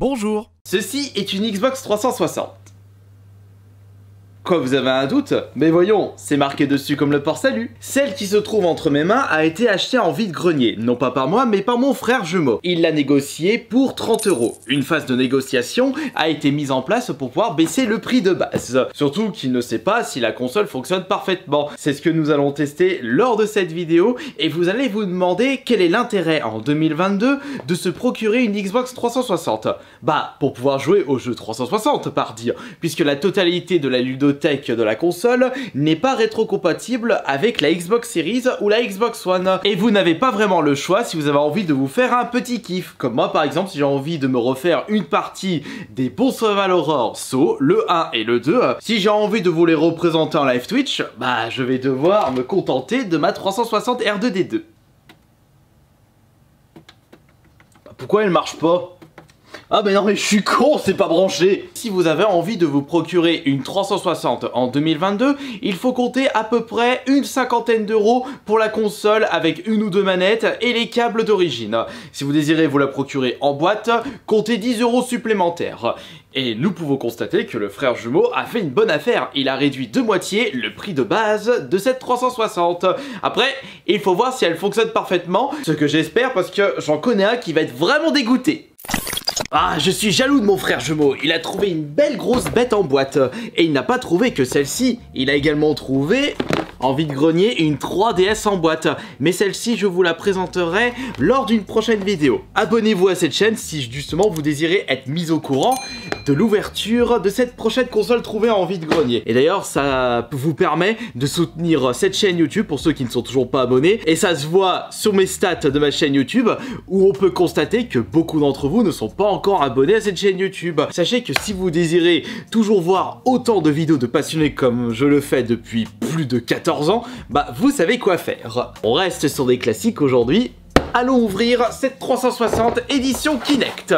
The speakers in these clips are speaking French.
Bonjour. Ceci est une Xbox 360. Quoi, vous avez un doute? Mais voyons, c'est marqué dessus comme le port salut. Celle qui se trouve entre mes mains a été achetée en vide-grenier, non pas par moi, mais par mon frère jumeau. Il l'a négociée pour 30 €. Une phase de négociation a été mise en place pour pouvoir baisser le prix de base. Surtout qu'il ne sait pas si la console fonctionne parfaitement. C'est ce que nous allons tester lors de cette vidéo, et vous allez vous demander quel est l'intérêt en 2022 de se procurer une Xbox 360. Bah, pour pouvoir jouer aux jeux 360, par dire, puisque la totalité de la ludothèque de la console n'est pas rétrocompatible avec la Xbox Series ou la Xbox One. Et vous n'avez pas vraiment le choix si vous avez envie de vous faire un petit kiff. Comme moi par exemple, si j'ai envie de me refaire une partie des bons Survival Horror Saw, le 1 et le 2, si j'ai envie de vous les représenter en live Twitch, bah je vais devoir me contenter de ma 360 R2D2. Pourquoi elle marche pas ? Ah mais non mais je suis con, c'est pas branché. Si vous avez envie de vous procurer une 360 en 2022, il faut compter à peu près une cinquantaine d'euros pour la console avec une ou deux manettes et les câbles d'origine. Si vous désirez vous la procurer en boîte, comptez 10 € supplémentaires. Et nous pouvons constater que le frère jumeau a fait une bonne affaire. Il a réduit de moitié le prix de base de cette 360. Après, il faut voir si elle fonctionne parfaitement, ce que j'espère parce que j'en connais un qui va être vraiment dégoûté. Ah, je suis jaloux de mon frère jumeau, il a trouvé une belle grosse bête en boîte. Et il n'a pas trouvé que celle-ci, il a également trouvé, en vide-grenier, une 3DS en boîte. Mais celle-ci, je vous la présenterai lors d'une prochaine vidéo. Abonnez-vous à cette chaîne si justement vous désirez être mis au courant de l'ouverture de cette prochaine console trouvée en vide-grenier. Et d'ailleurs, ça vous permet de soutenir cette chaîne YouTube pour ceux qui ne sont toujours pas abonnés. Et ça se voit sur mes stats de ma chaîne YouTube, où on peut constater que beaucoup d'entre vous ne sont pas encore abonnés à cette chaîne YouTube. Sachez que si vous désirez toujours voir autant de vidéos de passionnés comme je le fais depuis plus de 14 ans, bah vous savez quoi faire. On reste sur des classiques aujourd'hui. Allons ouvrir cette 360 édition Kinect.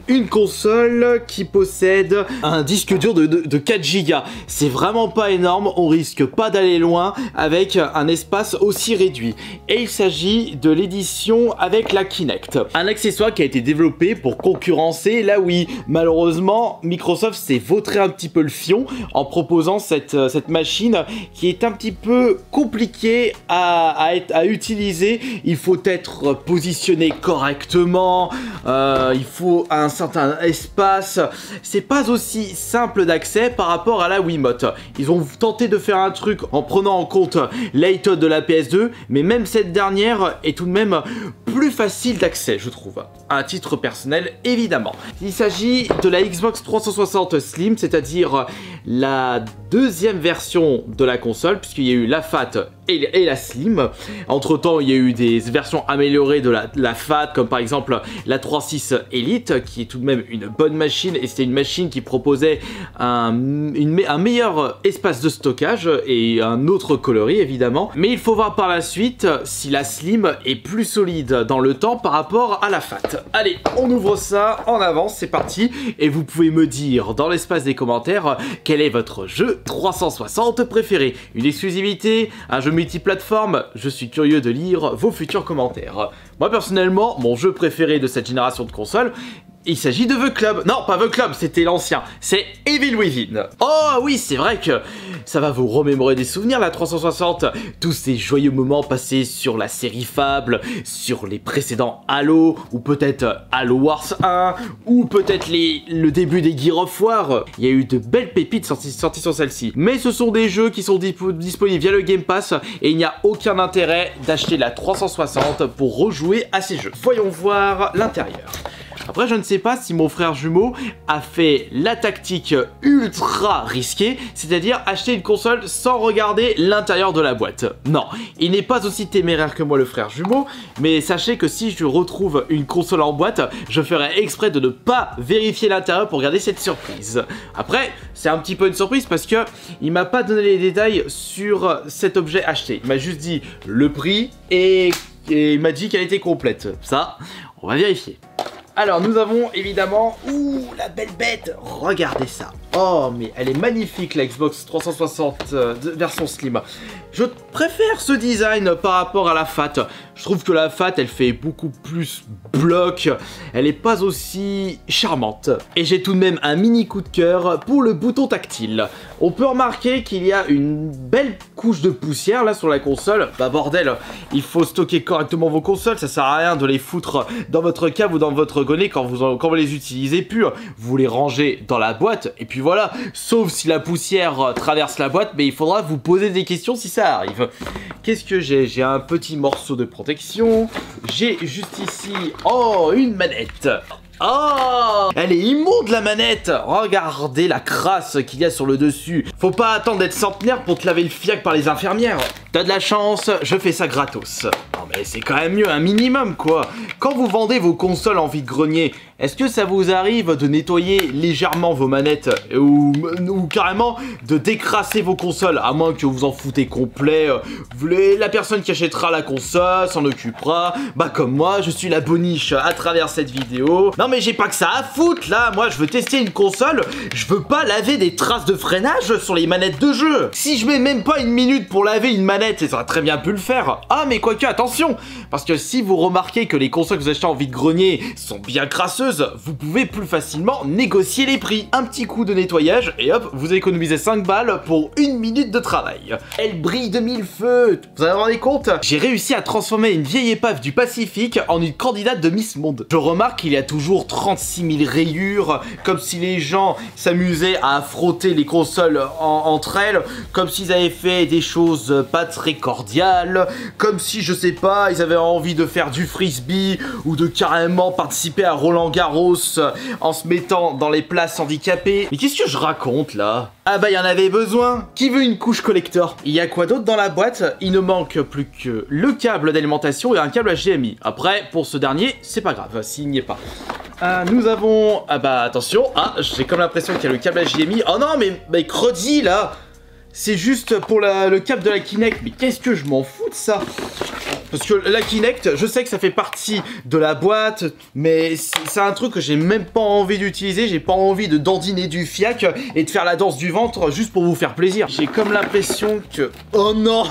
Une console qui possède un disque dur de 4 Go. C'est vraiment pas énorme, on risque pas d'aller loin avec un espace aussi réduit. Et il s'agit de l'édition avec la Kinect. Un accessoire qui a été développé pour concurrencer la Wii. Malheureusement, Microsoft s'est vautré un petit peu le fion en proposant cette machine qui est un petit peu compliquée à utiliser. Il faut être positionné correctement, il faut un certain espace, c'est pas aussi simple d'accès par rapport à la Wiimote. Ils ont tenté de faire un truc en prenant en compte l'ITOD de la PS2, mais même cette dernière est tout de même plus facile d'accès, je trouve, à un titre personnel évidemment. Il s'agit de la Xbox 360 Slim, c'est-à-dire la deuxième version de la console, puisqu'il y a eu la Fat et la Slim. Entre temps, il y a eu des versions améliorées de la Fat, comme par exemple la 3.6 Elite, qui est tout de même une bonne machine, et c'était une machine qui proposait un meilleur espace de stockage et un autre coloris évidemment. Mais il faut voir par la suite si la Slim est plus solide dans le temps par rapport à la Fat. Allez, on ouvre ça en avance, c'est parti, et vous pouvez me dire dans l'espace des commentaires quel est votre jeu 360 préféré. Une exclusivité, un jeu multiplateforme, je suis curieux de lire vos futurs commentaires. Moi personnellement, mon jeu préféré de cette génération de consoles, il s'agit de The Club. Non, pas The Club, c'était l'ancien. C'est Evil Within. Oh oui, c'est vrai que ça va vous remémorer des souvenirs, la 360. Tous ces joyeux moments passés sur la série Fable, sur les précédents Halo, ou peut-être Halo Wars 1, ou peut-être le début des Gears of War. Il y a eu de belles pépites sorties sur celle-ci. Mais ce sont des jeux qui sont disponibles via le Game Pass, et il n'y a aucun intérêt d'acheter la 360 pour rejouer à ces jeux. Voyons voir l'intérieur. Après, je ne sais pas si mon frère jumeau a fait la tactique ultra risquée, c'est-à-dire acheter une console sans regarder l'intérieur de la boîte. Non, il n'est pas aussi téméraire que moi le frère jumeau, mais sachez que si je retrouve une console en boîte, je ferai exprès de ne pas vérifier l'intérieur pour regarder cette surprise. Après, c'est un petit peu une surprise parce que il m'a pas donné les détails sur cet objet acheté. Il m'a juste dit le prix et il m'a dit qu'elle était complète. Ça, on va vérifier. Alors nous avons évidemment, ouh la belle bête, regardez ça. Oh, mais elle est magnifique la Xbox 360 version Slim. Je préfère ce design par rapport à la Fat. Je trouve que la Fat, elle fait beaucoup plus bloc. Elle est pas aussi charmante. Et j'ai tout de même un mini coup de cœur pour le bouton tactile. On peut remarquer qu'il y a une belle couche de poussière là sur la console. Bah bordel, il faut stocker correctement vos consoles. Ça sert à rien de les foutre dans votre cave ou dans votre gonnet quand vous les utilisez plus. Vous les rangez dans la boîte et puis voilà. Sauf si la poussière traverse la boîte, mais il faudra vous poser des questions si ça arrive. Qu'est-ce que j'ai? J'ai un petit morceau de protection. J'ai juste ici, oh, une manette. Oh, elle est immonde la manette. Regardez la crasse qu'il y a sur le dessus. Faut pas attendre d'être centenaire pour te laver le fiac par les infirmières. T'as de la chance, je fais ça gratos. Non mais c'est quand même mieux, un minimum quoi. Quand vous vendez vos consoles en vide-grenier, est-ce que ça vous arrive de nettoyer légèrement vos manettes ou carrément de décrasser vos consoles, à moins que vous en foutez complet. La personne qui achètera la console s'en occupera. Bah comme moi, je suis la boniche à travers cette vidéo. Non mais j'ai pas que ça à foutre là, moi je veux tester une console, je veux pas laver des traces de freinage sur les manettes de jeu. Si je mets même pas une minute pour laver une manette, ça aurait très bien pu le faire. Ah mais quoique attention, parce que si vous remarquez que les consoles que vous achetez en vide-grenier sont bien crasseuses, vous pouvez plus facilement négocier les prix. Un petit coup de nettoyage et hop, vous économisez 5 balles pour une minute de travail. Elle brille de mille feux, vous en rendez compte? J'ai réussi à transformer une vieille épave du Pacifique en une candidate de Miss Monde. Je remarque qu'il y a toujours 36 000 rayures, comme si les gens s'amusaient à frotter les consoles entre elles, comme s'ils avaient fait des choses pas très cordiales, comme si, je sais pas, ils avaient envie de faire du frisbee ou de carrément participer à Roland Garros en se mettant dans les places handicapées. Mais qu'est-ce que je raconte là? Ah bah il y en avait besoin. Qui veut une couche collector? Il y a quoi d'autre dans la boîte? Il ne manque plus que le câble d'alimentation et un câble HDMI. Après, pour ce dernier, c'est pas grave s'il n'y est pas. Nous avons... Ah bah attention, j'ai comme l'impression qu'il y a le câble HDMI. Oh non mais cruddy là. C'est juste pour le câble de la Kinect. Mais qu'est-ce que je m'en fous de ça? Parce que la Kinect, je sais que ça fait partie de la boîte, mais c'est un truc que j'ai même pas envie d'utiliser. J'ai pas envie de dandiner du fiac et de faire la danse du ventre juste pour vous faire plaisir. J'ai comme l'impression que... Oh non.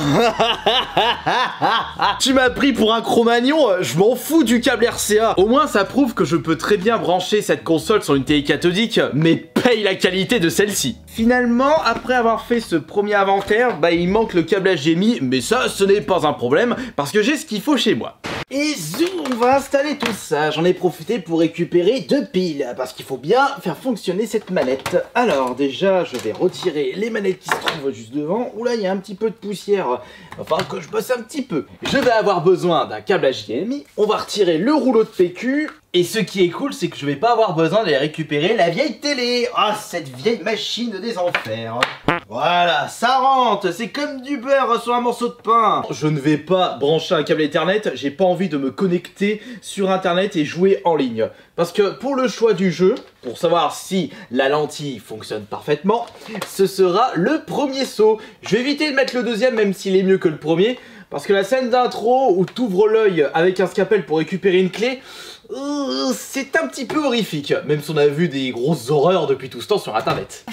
Tu m'as pris pour un Cro-Magnon, je m'en fous du câble RCA. Au moins ça prouve que je peux très bien brancher cette console sur une télé cathodique, mais paye la qualité de celle-ci. Finalement, après avoir fait ce premier inventaire, bah il manque le câble HDMI, mais ça ce n'est pas un problème, parce que j'ai ce qu'il faut chez moi. Et zoom, on va installer tout ça. J'en ai profité pour récupérer 2 piles, parce qu'il faut bien faire fonctionner cette manette. Alors déjà, je vais retirer les manettes qui se trouvent juste devant. Oula, il y a un petit peu de poussière. Il va falloir que je bosse un petit peu. Je vais avoir besoin d'un câble HDMI. On va retirer le rouleau de PQ. Et ce qui est cool, c'est que je vais pas avoir besoin d'aller récupérer la vieille télé. Ah, cette vieille machine des enfers. Voilà, ça rentre. C'est comme du beurre sur un morceau de pain. Je ne vais pas brancher un câble Ethernet. J'ai pas envie de me connecter sur Internet et jouer en ligne. Parce que pour le choix du jeu, pour savoir si la lentille fonctionne parfaitement, ce sera le premier saut. Je vais éviter de mettre le deuxième, même s'il est mieux que le premier. Parce que la scène d'intro où t'ouvres l'œil avec un scalpel pour récupérer une clé, c'est un petit peu horrifique, même si on a vu des grosses horreurs depuis tout ce temps sur Internet.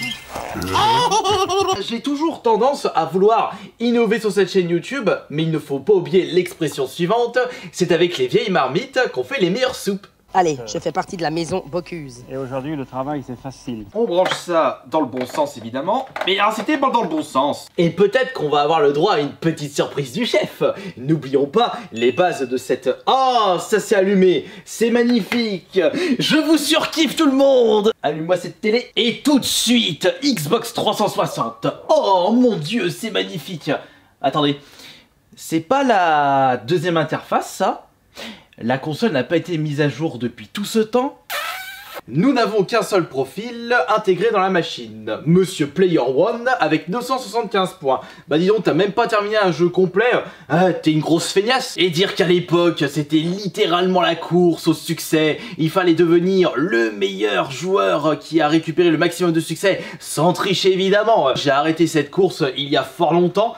J'ai toujours tendance à vouloir innover sur cette chaîne YouTube, mais il ne faut pas oublier l'expression suivante, c'est avec les vieilles marmites qu'on fait les meilleures soupes. Allez, je fais partie de la maison Bocuse. Et aujourd'hui, le travail, c'est facile. On branche ça dans le bon sens, évidemment. Mais alors, c'était pas dans le bon sens. Et peut-être qu'on va avoir le droit à une petite surprise du chef. N'oublions pas les bases de cette... Oh, ça s'est allumé. C'est magnifique. Je vous surkiffe tout le monde. Allume-moi cette télé. Et tout de suite, Xbox 360. Oh, mon Dieu, c'est magnifique. Attendez. C'est pas la deuxième interface, ça? La console n'a pas été mise à jour depuis tout ce temps. Nous n'avons qu'un seul profil intégré dans la machine, Monsieur Player One avec 275 points. Bah dis donc, t'as même pas terminé un jeu complet, t'es une grosse feignasse. Et dire qu'à l'époque, c'était littéralement la course au succès, il fallait devenir le meilleur joueur qui a récupéré le maximum de succès, sans tricher évidemment. J'ai arrêté cette course il y a fort longtemps,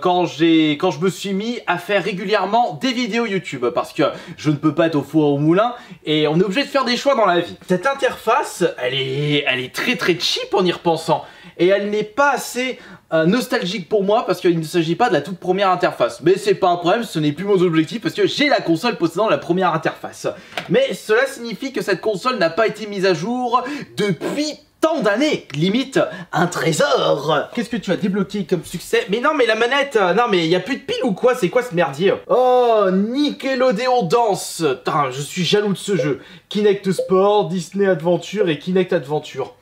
quand je me suis mis à faire régulièrement des vidéos YouTube, parce que je ne peux pas être au four au moulin, et on est obligé de faire des choix dans la vie. Peut-être interface, elle est très cheap en y repensant. Et elle n'est pas assez nostalgique pour moi parce qu'il ne s'agit pas de la toute première interface. Mais c'est pas un problème, ce n'est plus mon objectif parce que j'ai la console possédant la première interface. Mais cela signifie que cette console n'a pas été mise à jour depuis tant d'années, limite un trésor. Qu'est-ce que tu as débloqué comme succès? Mais non, mais la manette, non mais il y a plus de pile ou quoi? C'est quoi ce merdier? Oh, Nickelodeon Dance. Putain, je suis jaloux de ce jeu. Kinect Sport, Disney Adventure et Kinect Adventure.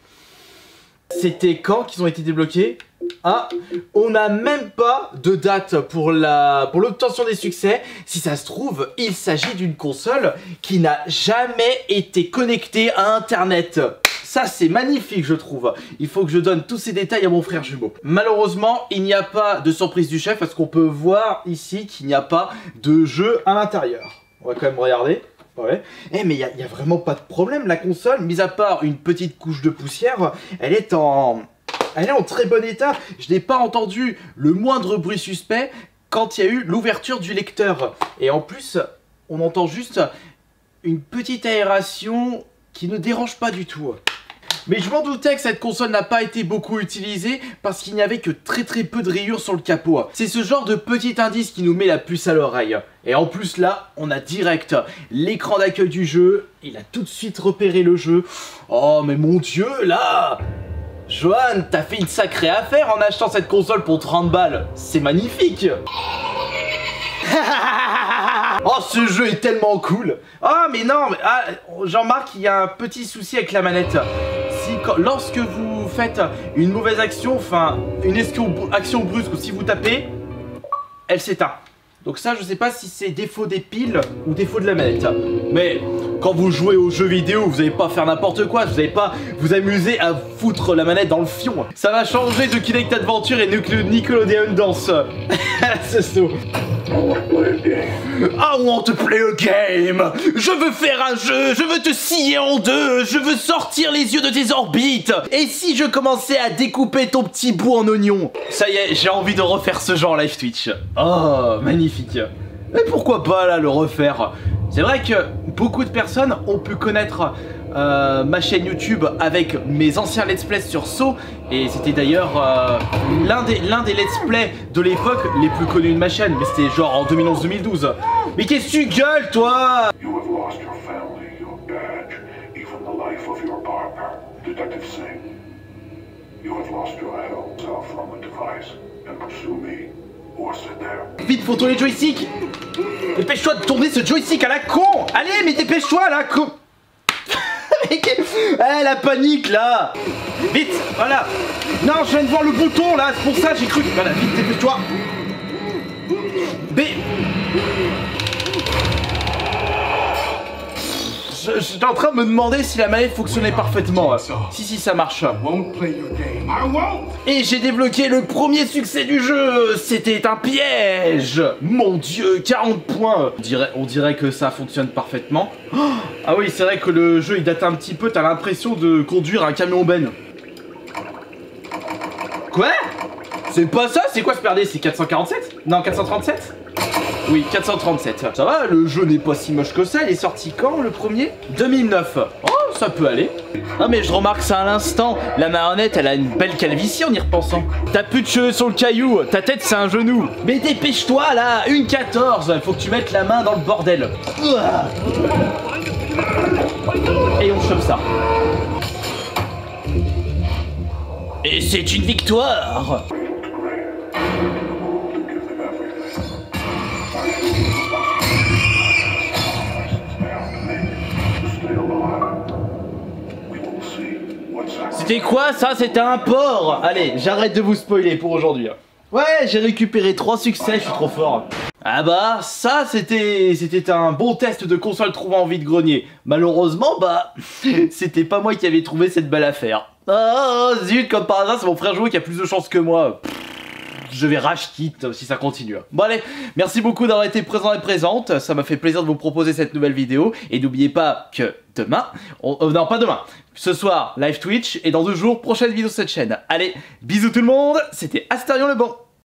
C'était quand qu'ils ont été débloqués? Ah, on n'a même pas de date pour l'obtention des succès. Si ça se trouve, il s'agit d'une console qui n'a jamais été connectée à Internet. Ça, c'est magnifique, je trouve. Il faut que je donne tous ces détails à mon frère jumeau. Malheureusement, il n'y a pas de surprise du chef parce qu'on peut voir ici qu'il n'y a pas de jeu à l'intérieur. On va quand même regarder. Ouais. Eh mais il y a vraiment pas de problème, la console, mis à part une petite couche de poussière, elle est en très bon état. Je n'ai pas entendu le moindre bruit suspect quand il y a eu l'ouverture du lecteur. Et en plus, on entend juste une petite aération qui ne dérange pas du tout. Mais je m'en doutais que cette console n'a pas été beaucoup utilisée parce qu'il n'y avait que très peu de rayures sur le capot. C'est ce genre de petit indice qui nous met la puce à l'oreille. Et en plus là, on a direct l'écran d'accueil du jeu. Il a tout de suite repéré le jeu. Oh mais mon dieu là, Johan, t'as fait une sacrée affaire en achetant cette console pour 30 balles. C'est magnifique. Oh, ce jeu est tellement cool. Ah mais non, mais Jean-Marc, il y a un petit souci avec la manette. Lorsque vous faites une mauvaise action, enfin une action brusque, ou si vous tapez, elle s'éteint. Donc ça, je sais pas si c'est défaut des piles ou défaut de la manette. Mais quand vous jouez aux jeux vidéo, vous n'allez pas faire n'importe quoi. Vous n'allez pas vous amuser à foutre la manette dans le fion. Ça va changer de Kinect Adventure et Nickelodeon Dance. C'est ça. I want to play a game. Je veux faire un jeu, je veux te scier en deux, je veux sortir les yeux de tes orbites. Et si je commençais à découper ton petit bout en oignon? Ça y est, j'ai envie de refaire ce genre live Twitch. Oh, magnifique. Mais pourquoi pas là le refaire? C'est vrai que beaucoup de personnes ont pu connaître ma chaîne YouTube avec mes anciens let's play sur Saw. Et c'était d'ailleurs l'un des let's play de l'époque les plus connus de ma chaîne. Mais c'était genre en 2011-2012. Mais qu'est-ce que tu gueules toi? Vite, faut tourner le joystick. Dépêche-toi de tourner ce joystick à la con. Allez, mais dépêche-toi là, con. Eh, la panique là. Vite, voilà. Non, je viens de voir le bouton là, c'est pour ça j'ai cru. Voilà, vite, dépêche-toi. Mais... J'étais en train de me demander si la manette fonctionnait parfaitement. Si, ça marche. Et j'ai débloqué le premier succès du jeu. C'était un piège. Mon dieu, 40 points. On dirait que ça fonctionne parfaitement. Ah oui, c'est vrai que le jeu il date un petit peu. T'as l'impression de conduire un camion ben. Quoi? C'est pas ça? C'est quoi ce PRD? C'est 447? Non, 437? Oui, 437. Ça va, le jeu n'est pas si moche que ça. Il est sorti quand, le premier? 2009. Oh, ça peut aller. Ah, mais je remarque ça à l'instant. La marionnette, elle a une belle calvitie en y repensant. T'as plus de cheveux sur le caillou. Ta tête, c'est un genou. Mais dépêche-toi, là. 1,14. Il faut que tu mettes la main dans le bordel. Et on chope ça. Et c'est une victoire. C'était quoi ça? C'était un porc. Allez, j'arrête de vous spoiler pour aujourd'hui. Ouais, j'ai récupéré 3 succès, je suis trop fort. Ah bah, ça c'était un bon test de console trouvant en vide-grenier. Malheureusement, bah, c'était pas moi qui avais trouvé cette belle affaire. Oh zut, comme par hasard, c'est mon frère joueur qui a plus de chance que moi. Je vais rage quitte si ça continue. Bon allez, merci beaucoup d'avoir été présent et présente. Ça m'a fait plaisir de vous proposer cette nouvelle vidéo. Et n'oubliez pas que demain, non pas demain, ce soir live Twitch et dans 2 jours, prochaine vidéo sur cette chaîne. Allez, bisous tout le monde, c'était Astérion le Bon.